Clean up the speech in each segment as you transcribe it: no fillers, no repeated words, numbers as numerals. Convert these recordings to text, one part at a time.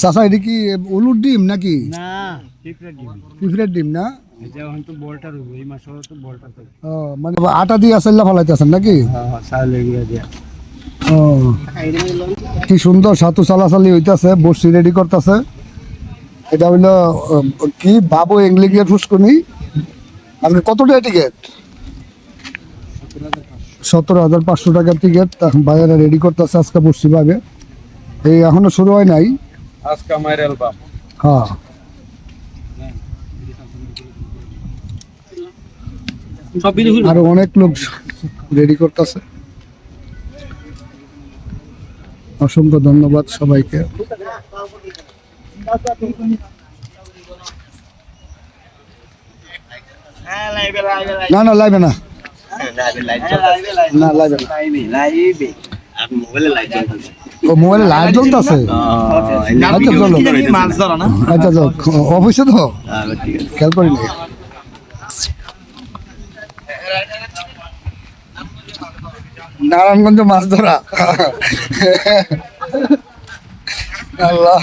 চাচা এটা কি উলুর ডিম নাকি? না, পিঁপড়ের ডিম। পিঁপড়ের ডিম না? এটা হয়তো বলটা রইব, এই মাসে তো বলটা তো। ও মানে আটা দিয়ে আসাল্লা ফালাইতেছেন নাকি? হ্যাঁ হ্যাঁ, চাউলের গুঁড়া দিয়া। ও কি সুন্দর সাতু চালাচালি হইতাছে, বসি রেডি করতেছে। এটা হইলো কি বাবু ইংলিশের ফুসকুনি। আজকে কত টাকা টিকিট? 17,500 টাকার টিকিট। বাইরে রেডি করতেছে আজকে বসছি ভাবে। এই এখনো শুরু হয় নাই আজকে আমার অ্যালবাম। হ্যাঁ আরো অনেক লোক রেডি করতেছে। অসংখ্য ধন্যবাদ সবাইকে। না না লাইবে না, না লাইবে না। ও মোবাইলে লাইট জ্বলতেছে। আচ্ছা চলো, আচ্ছা যাও অফিসে তো খেয়াল করিনি। নারায়ণগঞ্জ মাছ ধরা। আল্লাহ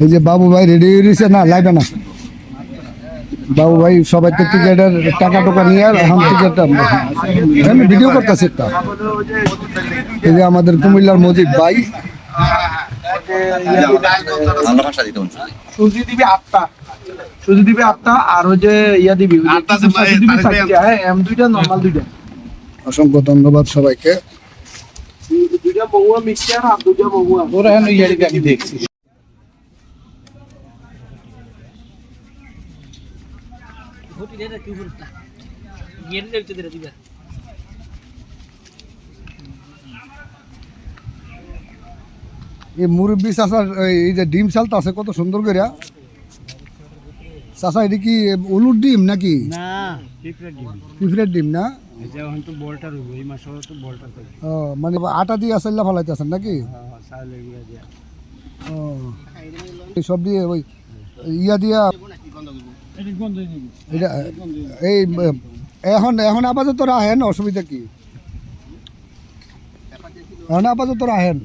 এই যে বাবু ভাই রেডি হয়ে রয়েছে। না লাইবে না বাবু ভাই, সবাই তো টিকিটের টাকা টোকা নিয়ে এখন টিকিটটা আমি ভিডিও করতেছি একটা। এই যে আমাদের কুমিল্লার মজিদ ভাই। সুজি দিবি 8টা, সুজি দিবি 8টা, আর ওই যে ইয়া দিবি M2টা নরমাল 2টা। অসংখ্য ধন্যবাদ সবাইকে। 2টা বহুয়া মিক্সচার আর 2টা বহুয়া ওরা হেন ইয়ারি আমি দেখছি। ঘটি রে কি বলতা গিয়ে দেখতে দে দিবা। এই মুরব্বী চাষার এই যে ডিম চালটা আছে কত সুন্দর করে। চাষা এটা কি উলুর ডিম নাকি? না, পিঁপড়ের ডিম। পিঁপড়ের ডিম না? এটা হয়তো বলটা রইব, এই মাসে তো বলটা তো। ও মানে আটা দিয়ে আসাল্লা ফালাইতেছেন নাকি? হ্যাঁ হ্যাঁ, চাউলের গুঁড়া দিয়া। ও এই সব দিয়ে ওই ইয়া দিয়া এটা এই এখন এখন আপাতত রাহেন, অসুবিধা কি? এখন আপাতত রাহেন।